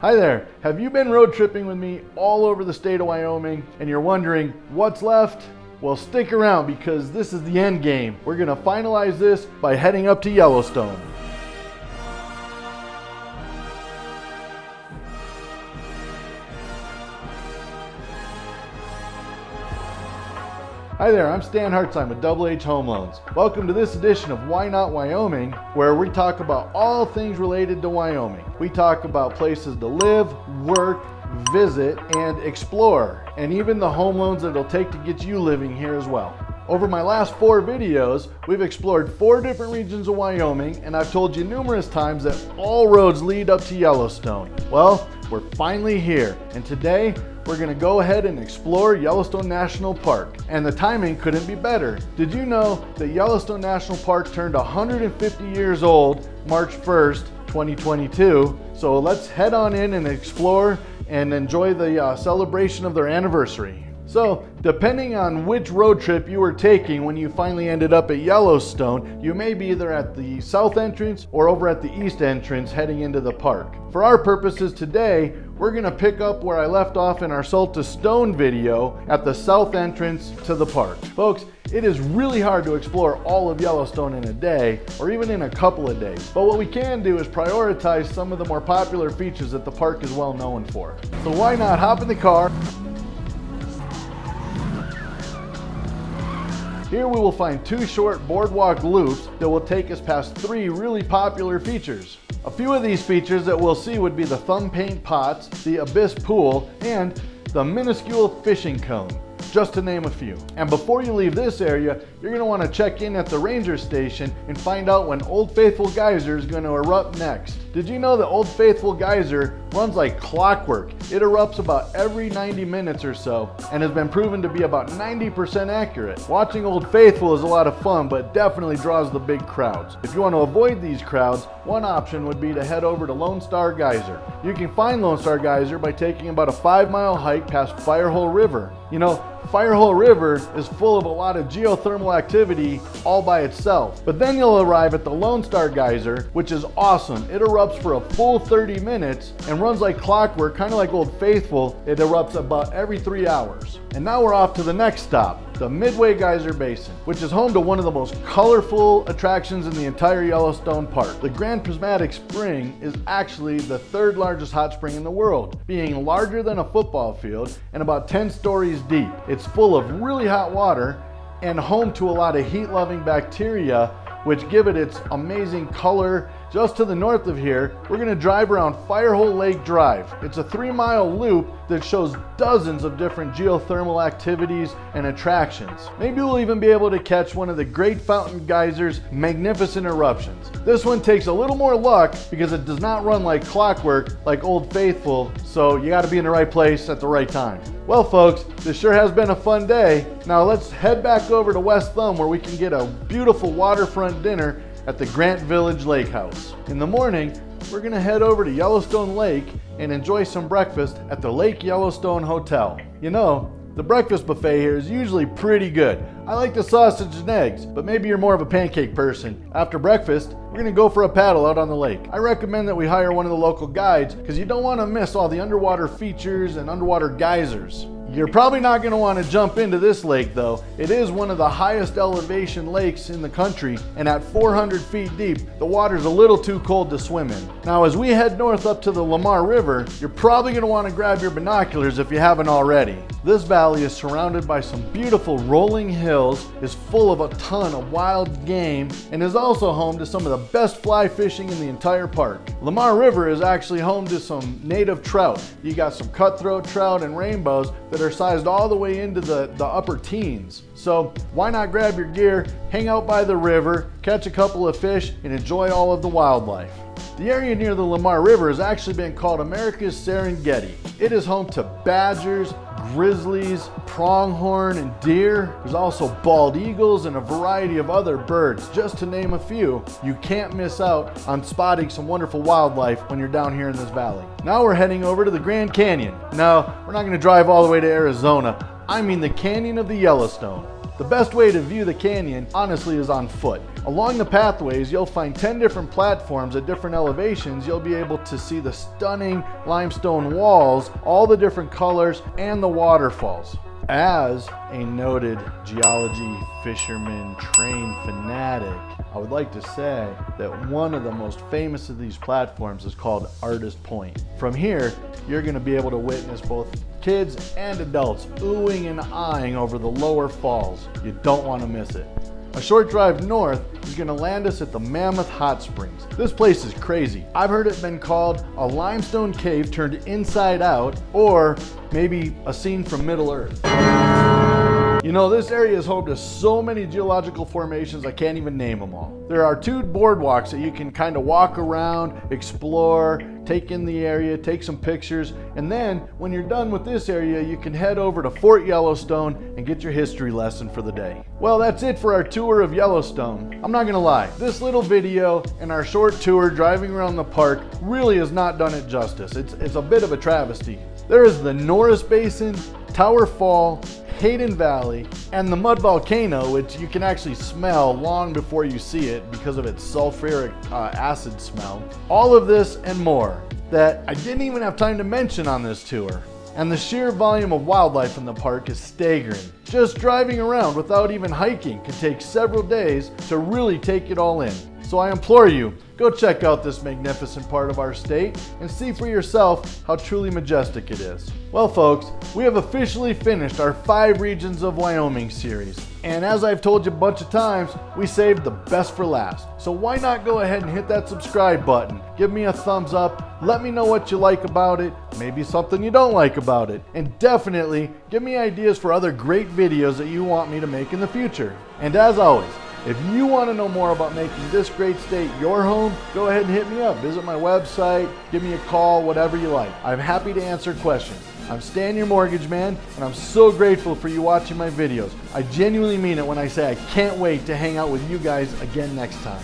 Hi there, have you been road tripping with me all over the state of Wyoming and you're wondering what's left? Well, stick around because this is the end game. We're gonna finalize this by heading up to Yellowstone. Hi there, I'm Stan Hartzheim with Double H Home Loans. Welcome to this edition of Why Not Wyoming, where we talk about all things related to Wyoming. We talk about places to live, work, visit, and explore, and even the home loans that it'll take to get you living here as well. Over my last 4 videos, we've explored 4 different regions of Wyoming, and I've told you numerous times that all roads lead up to Yellowstone. Well, we're finally here, and today we're going to go ahead and explore Yellowstone National Park. And the timing couldn't be better. Did you know that Yellowstone National Park turned 150 years old March 1st, 2022? So let's head on in and explore and enjoy the celebration of their anniversary. So, depending on which road trip you were taking when you finally ended up at Yellowstone, you may be either at the south entrance or over at the east entrance heading into the park. For our purposes today, we're going to pick up where I left off in our Salt to Stone video at the south entrance to the park. Folks, it is really hard to explore all of Yellowstone in a day or even in a couple of days. But what we can do is prioritize some of the more popular features that the park is well known for. So why not hop in the car? Here we will find 2 short boardwalk loops that will take us past 3 really popular features. A few of these features that we'll see would be the thumb paint pots, the abyss pool, and the minuscule fishing cone, just to name a few. And before you leave this area, you're going to want to check in at the ranger station and find out when Old Faithful Geyser is going to erupt next. Did you know that Old Faithful Geyser runs like clockwork? It erupts about every 90 minutes or so and has been proven to be about 90% accurate. Watching Old Faithful is a lot of fun, but definitely draws the big crowds. If you want to avoid these crowds, one option would be to head over to Lone Star Geyser. You can find Lone Star Geyser by taking about a 5-mile hike past Firehole River. You know, Firehole River is full of a lot of geothermal activity all by itself. But then you'll arrive at the Lone Star Geyser, which is awesome. It erupts for a full 30 minutes and runs like clockwork, kind of like Old Faithful. It erupts about every 3 hours. And now we're off to the next stop, the Midway Geyser Basin, which is home to one of the most colorful attractions in the entire Yellowstone Park. The Grand Prismatic Spring is actually the 3rd largest hot spring in the world, being larger than a football field and about 10 stories deep. It's full of really hot water and home to a lot of heat-loving bacteria, which give it its amazing color. Just to the north of here, we're going to drive around Firehole Lake Drive. It's a 3-mile loop that shows dozens of different geothermal activities and attractions. Maybe we'll even be able to catch one of the Great Fountain Geyser's magnificent eruptions. This one takes a little more luck because it does not run like clockwork like Old Faithful, so you got to be in the right place at the right time. Well folks, this sure has been a fun day. Now let's head back over to West Thumb where we can get a beautiful waterfront dinner at the Grant Village Lake House. In the morning, we're going to head over to Yellowstone Lake and enjoy some breakfast at the Lake Yellowstone Hotel. You know, the breakfast buffet here is usually pretty good. I like the sausage and eggs, but maybe you're more of a pancake person. After breakfast, we're going to go for a paddle out on the lake. I recommend that we hire one of the local guides because you don't want to miss all the underwater features and underwater geysers. You're probably not going to want to jump into this lake though. It is one of the highest elevation lakes in the country, and at 400 feet deep, the water's a little too cold to swim in. Now as we head north up to the Lamar River, you're probably going to want to grab your binoculars if you haven't already. This valley is surrounded by some beautiful rolling hills, is full of a ton of wild game, and is also home to some of the best fly fishing in the entire park. Lamar River is actually home to some native trout. You got some cutthroat trout and rainbows that are sized all the way into the upper teens. So why not grab your gear, hang out by the river, catch a couple of fish, and enjoy all of the wildlife. The area near the Lamar River has actually been called America's Serengeti. It is home to badgers, grizzlies, pronghorn, and deer. There's also bald eagles and a variety of other birds, just to name a few. You can't miss out on spotting some wonderful wildlife when you're down here in this valley. Now we're heading over to the Grand Canyon. No, we're not going to drive all the way to Arizona. I mean the Canyon of the Yellowstone. The best way to view the canyon, honestly, is on foot. Along the pathways, you'll find 10 different platforms at different elevations. You'll be able to see the stunning limestone walls, all the different colors, and the waterfalls. As a noted geology fisherman train fanatic, I would like to say that one of the most famous of these platforms is called Artist Point. From here, you're going to be able to witness both kids and adults oohing and eyeing over the lower falls. You don't want to miss it. A short drive north is going to land us at the Mammoth Hot Springs. This place is crazy. I've heard it been called a limestone cave turned inside out, or maybe a scene from Middle Earth. You know, this area is home to so many geological formations I can't even name them all. There are 2 boardwalks that you can kind of walk around, explore, take in the area, take some pictures, and then when you're done with this area, you can head over to Fort Yellowstone and get your history lesson for the day. Well, that's it for our tour of Yellowstone. I'm not gonna lie, this little video and our short tour driving around the park really has not done it justice. It's a bit of a travesty. There is the Norris Basin, Tower Fall, Hayden Valley, and the Mud Volcano, which you can actually smell long before you see it because of its sulfuric acid smell. All of this and more that I didn't even have time to mention on this tour. And the sheer volume of wildlife in the park is staggering. Just driving around without even hiking can take several days to really take it all in. So I implore you, go check out this magnificent part of our state and see for yourself how truly majestic it is. Well folks, we have officially finished our 5 Regions of Wyoming series. And as I've told you a bunch of times, we saved the best for last. So why not go ahead and hit that subscribe button, give me a thumbs up, let me know what you like about it, maybe something you don't like about it, and definitely give me ideas for other great videos that you want me to make in the future. And as always, if you want to know more about making this great state your home, go ahead and hit me up. Visit my website, give me a call, whatever you like. I'm happy to answer questions. I'm Stan, your mortgage man, and I'm so grateful for you watching my videos. I genuinely mean it when I say I can't wait to hang out with you guys again next time.